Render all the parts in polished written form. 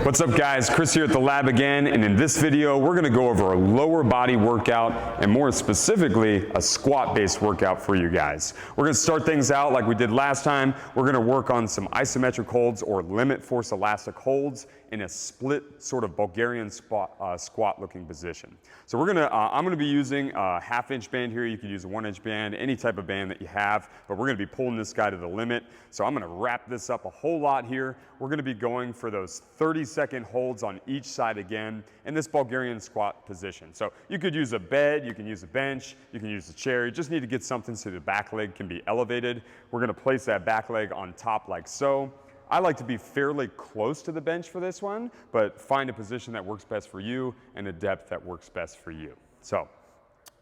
What's up guys, Chris here at the lab again, and in this video we're going to go over a lower body workout and more specifically a squat based workout for you guys. We're going to start things out like we did last time. We're going to work on some isometric holds or limit force elastic holds in a split sort of Bulgarian squat looking position. So we're going to, I'm going to be using a 1/2 inch band here. You could use a 1 inch band, any type of band that you have, but we're going to be pulling this guy to the limit. So I'm going to wrap this up a whole lot here. We're going to be going for those 30-second holds on each side again in this Bulgarian squat position. So you could use a bed, you can use a bench, you can use a chair. You just need to get something so the back leg can be elevated. We're going to place that back leg on top like so. I like to be fairly close to the bench for this one, but find a position that works best for you and a depth that works best for you. So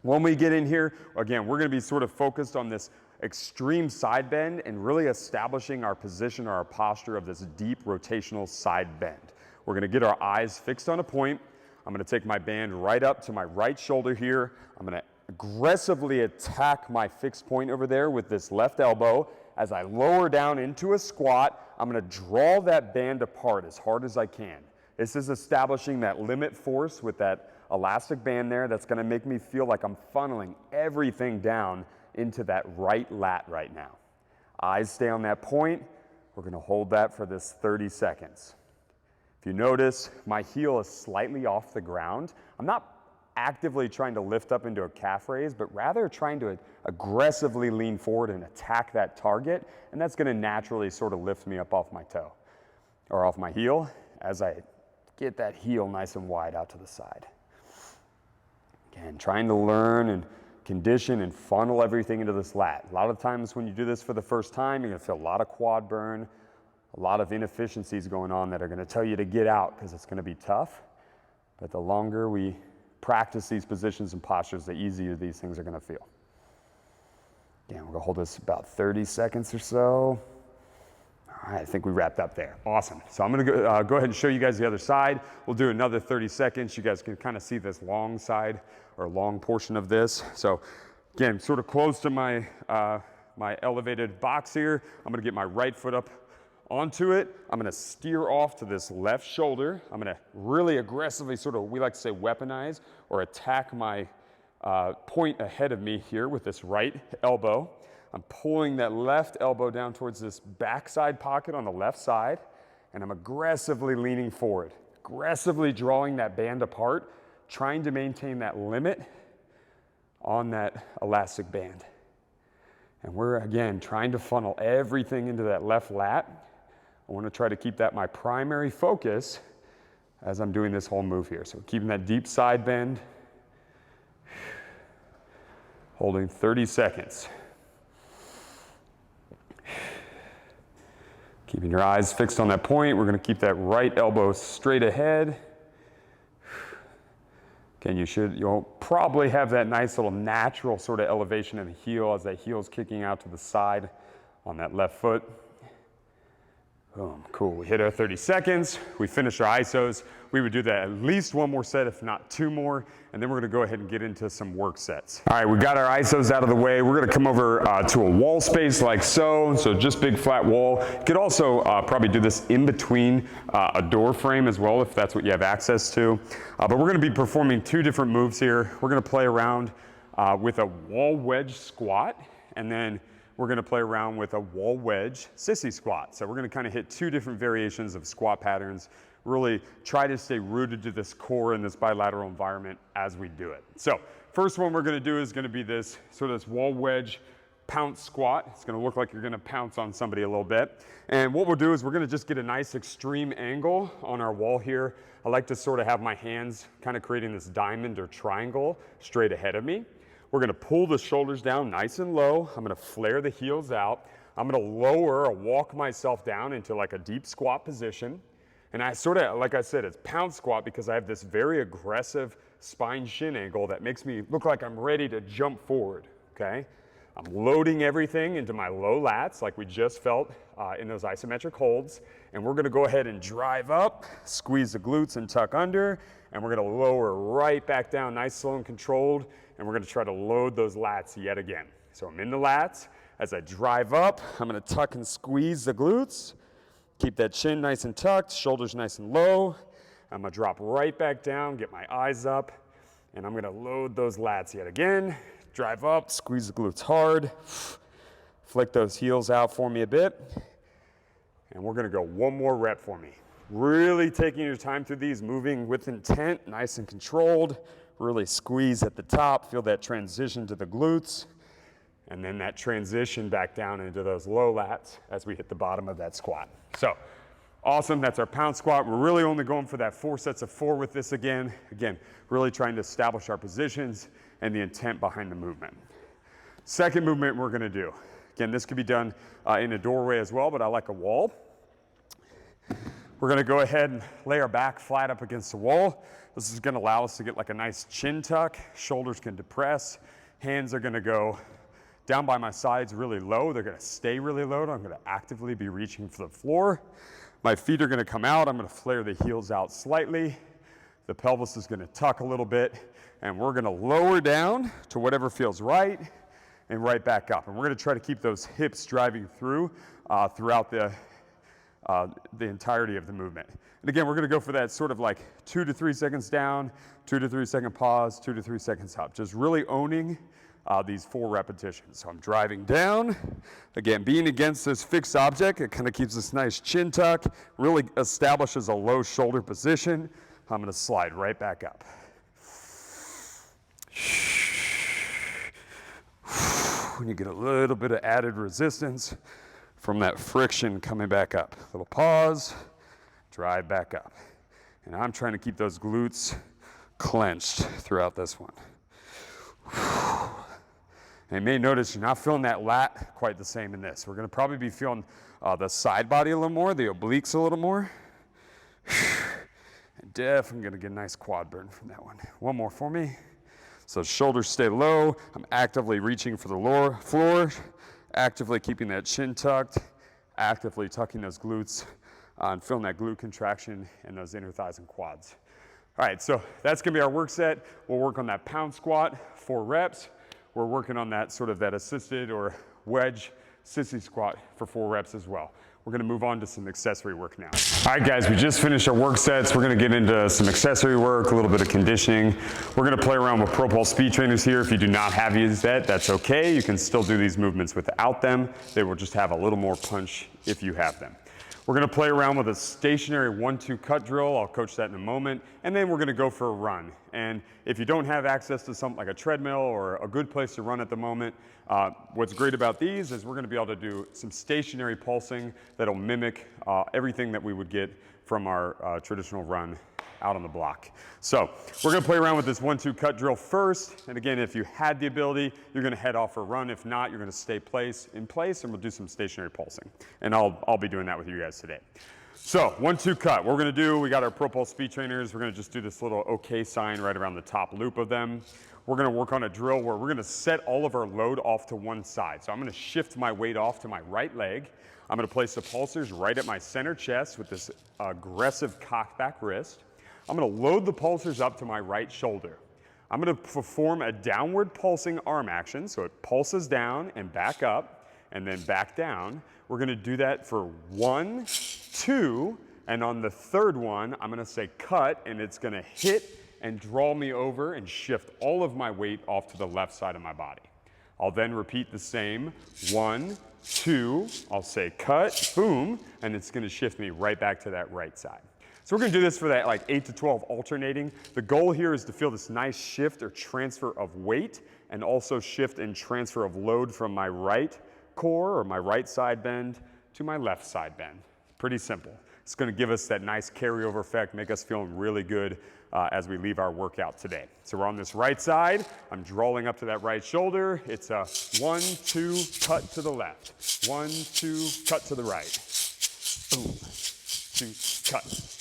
when we get in here, again, we're going to be sort of focused on this extreme side bend and really establishing our position or our posture of this deep rotational side bend. We're going to get our eyes fixed on a point. I'm going to take my band right up to my right shoulder here. I'm going to aggressively attack my fixed point over there with this left elbow. As I lower down into a squat, I'm going to draw that band apart as hard as I can. This is establishing that limit force with that elastic band there that's going to make me feel like I'm funneling everything down into that right lat right now. Eyes stay on that point. We're going to hold that for this 30 seconds. If you notice, my heel is slightly off the ground. I'm not actively trying to lift up into a calf raise, but rather trying to aggressively lean forward and attack that target, and that's going to naturally sort of lift me up off my toe or off my heel as I get that heel nice and wide out to the side. Again, trying to learn and condition and funnel everything into this lat. A lot of times when you do this for the first time, you're going to feel a lot of quad burn, a lot of inefficiencies going on that are going to tell you to get out because it's going to be tough. But the longer we practice these positions and postures, the easier these things are going to feel. Again, we're going to hold this about 30 seconds or so. All right, I think we wrapped up there. Awesome. So I'm going to go ahead and show you guys the other side. We'll do another 30 seconds. You guys can kind of see this long side or long portion of this. So again, sort of close to my, my elevated box here. I'm going to get my right foot up onto it. I'm going to steer off to this left shoulder. I'm going to really aggressively sort of, we like to say weaponize or attack my point ahead of me here with this right elbow. I'm pulling that left elbow down towards this backside pocket on the left side, and I'm aggressively leaning forward, aggressively drawing that band apart, trying to maintain that limit on that elastic band. And we're, again, trying to funnel everything into that left lat. I want to try to keep that my primary focus as I'm doing this whole move here. So keeping that deep side bend, holding 30 seconds. Keeping your eyes fixed on that point. We're going to keep that right elbow straight ahead. Again, you'll probably have that nice little natural sort of elevation in the heel as that heel's kicking out to the side on that left foot. Boom, cool. We hit our 30 seconds. We finished our isos. We would do that at least one more set, if not two more, and then we're going to go ahead and get into some work sets. All right, we got our isos out of the way. We're going to come over to a wall space like so just big flat wall. You could also probably do this in between a door frame as well if that's what you have access to. But we're going to be performing two different moves here. We're going to play around with a wall wedge squat, and then we're going to play around with a wall wedge sissy squat. So we're going to kind of hit two different variations of squat patterns, really try to stay rooted to this core in this bilateral environment as we do it. So first one we're going to do is going to be this sort of this wall wedge pounce squat. It's going to look like you're going to pounce on somebody a little bit. And what we'll do is we're going to just get a nice extreme angle on our wall here. I like to sort of have my hands kind of creating this diamond or triangle straight ahead of me. We're going to pull the shoulders down nice and low. I'm going to flare the heels out. I'm going to lower or walk myself down into like a deep squat position. And I sort of, like I said, it's pounce squat because I have this very aggressive spine shin angle that makes me look like I'm ready to jump forward, okay? I'm loading everything into my low lats like we just felt in those isometric holds. And we're going to go ahead and drive up, squeeze the glutes and tuck under, and we're going to lower right back down, nice, slow, and controlled. And we're going to try to load those lats yet again. So I'm in the lats. As I drive up, I'm going to tuck and squeeze the glutes. Keep that chin nice and tucked, shoulders nice and low. I'm gonna drop right back down, get my eyes up, and I'm gonna load those lats yet again. Drive up, squeeze the glutes hard. Flick those heels out for me a bit. And we're gonna go one more rep for me. Really taking your time through these, moving with intent, nice and controlled. Really squeeze at the top, feel that transition to the glutes. And then that transition back down into those low lats as we hit the bottom of that squat. So, awesome, that's our pound squat. We're really only going for that 4 sets of 4 with this again. Again, really trying to establish our positions and the intent behind the movement. Second movement we're gonna do. Again, this could be done in a doorway as well, but I like a wall. We're gonna go ahead and lay our back flat up against the wall. This is gonna allow us to get like a nice chin tuck. Shoulders can depress. Hands are gonna go down by my sides really low. They're gonna stay really low. I'm gonna actively be reaching for the floor. My feet are gonna come out. I'm gonna flare the heels out slightly. The pelvis is gonna tuck a little bit, and we're gonna lower down to whatever feels right and right back up. And we're gonna try to keep those hips driving through throughout the entirety of the movement. And again, we're gonna go for that sort of like 2 to 3 seconds down, 2 to 3 second pause, 2 to 3 seconds up. Just really owning these 4 repetitions. So I'm driving down. Again, being against this fixed object, it kind of keeps this nice chin tuck, really establishes a low shoulder position. I'm gonna slide right back up. When you get a little bit of added resistance from that friction coming back up. Little pause, drive back up. And I'm trying to keep those glutes clenched throughout this one. And you may notice you're not feeling that lat quite the same in this. We're gonna probably be feeling the side body a little more, the obliques a little more. And definitely gonna get a nice quad burn from that one. One more for me. So shoulders stay low. I'm actively reaching for the floor, actively keeping that chin tucked, actively tucking those glutes, and feeling that glute contraction in those inner thighs and quads. All right, so that's gonna be our work set. We'll work on that pound squat, 4 reps. We're working on that sort of that assisted or wedge sissy squat for 4 reps as well. We're gonna move on to some accessory work now. All right guys, we just finished our work sets. We're gonna get into some accessory work, a little bit of conditioning. We're gonna play around with Pro Pulse speed trainers here. If you do not have these yet, that's okay. You can still do these movements without them. They will just have a little more punch if you have them. We're gonna play around with a stationary 1-2 cut drill. I'll coach that in a moment. And then we're gonna go for a run. And if you don't have access to something like a treadmill or a good place to run at the moment, what's great about these is we're gonna be able to do some stationary pulsing that'll mimic everything that we would get from our traditional run out on the block. So we're gonna play around with this 1-2 cut drill first. And again, if you had the ability, you're gonna head off for a run. If not, you're gonna stay in place and we'll do some stationary pulsing. And I'll be doing that with you guys today. So 1-2 cut, what we're gonna do, we got our Pro Pulse speed trainers. We're gonna just do this little okay sign right around the top loop of them. We're gonna work on a drill where we're gonna set all of our load off to one side. So I'm gonna shift my weight off to my right leg. I'm gonna place the pulsers right at my center chest with this aggressive cocked back wrist. I'm gonna load the pulsers up to my right shoulder. I'm gonna perform a downward pulsing arm action, so it pulses down and back up, and then back down. We're gonna do that for 1, 2, and on the third one, I'm gonna say cut, and it's gonna hit and draw me over and shift all of my weight off to the left side of my body. I'll then repeat the same, 1, 2, I'll say cut, boom, and it's gonna shift me right back to that right side. So we're gonna do this for that like 8 to 12 alternating. The goal here is to feel this nice shift or transfer of weight and also shift and transfer of load from my right core or my right side bend to my left side bend. Pretty simple. It's gonna give us that nice carryover effect, make us feeling really good as we leave our workout today. So we're on this right side. I'm drawing up to that right shoulder. It's a 1, 2, cut to the left. 1, 2, cut to the right. Boom, 2, cut.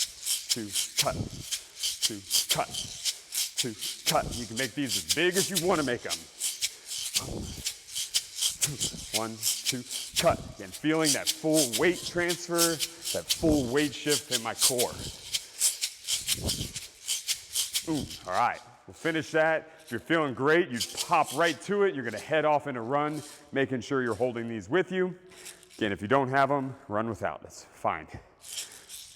2, cut, 2, cut, 2, cut. You can make these as big as you want to make them. 1, 2, cut. Again, feeling that full weight transfer, that full weight shift in my core. Ooh, all right, we'll finish that. If you're feeling great, you pop right to it. You're gonna head off in a run, making sure you're holding these with you. Again, if you don't have them, run without. That's fine.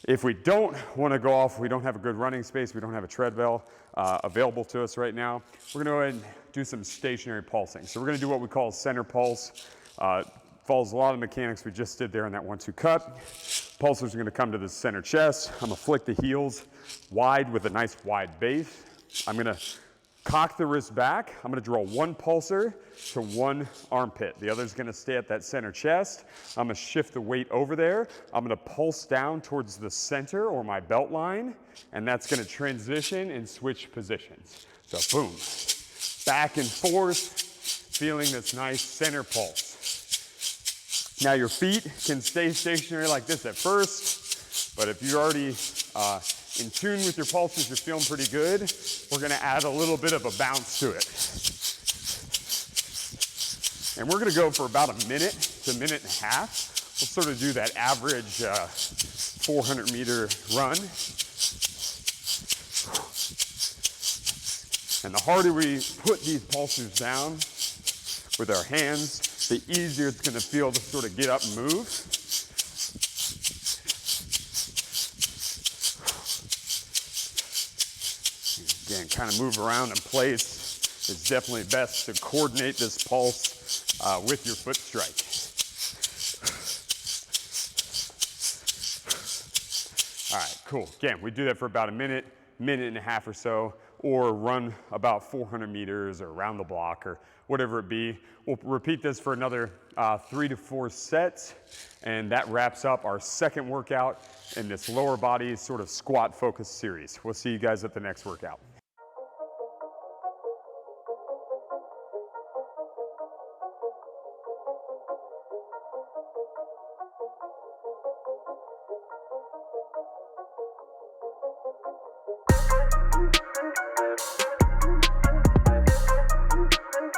If we don't want to go off, we don't have a good running space, we don't have a treadmill available to us right now, we're going to go ahead and do some stationary pulsing. So we're going to do what we call a center pulse. Follows a lot of mechanics we just did there in that 1-2 cut. Pulsers are going to come to the center chest. I'm going to flick the heels wide with a nice wide base. I'm going to cock the wrist back. I'm going to draw one pulsar to one armpit. The other is going to stay at that center chest. I'm going to shift the weight over there. I'm going to pulse down towards the center or my belt line, and that's going to transition and switch positions. So boom, back and forth, feeling this nice center pulse. Now your feet can stay stationary like this at first, but if you're already in tune with your pulses, you're feeling pretty good, we're gonna add a little bit of a bounce to it. And we're gonna go for about a minute to a minute and a half. We'll sort of do that average 400-meter run. And the harder we put these pulsers down with our hands, the easier it's gonna feel to sort of get up and move. Again, kind of move around in place. It's definitely best to coordinate this pulse with your foot strike. All right, cool. Again, we do that for about a minute, minute and a half or so, or run about 400 meters or around the block or whatever it be. We'll repeat this for another 3 to 4 sets, and that wraps up our second workout in this lower body sort of squat focused series. We'll see you guys at the next workout.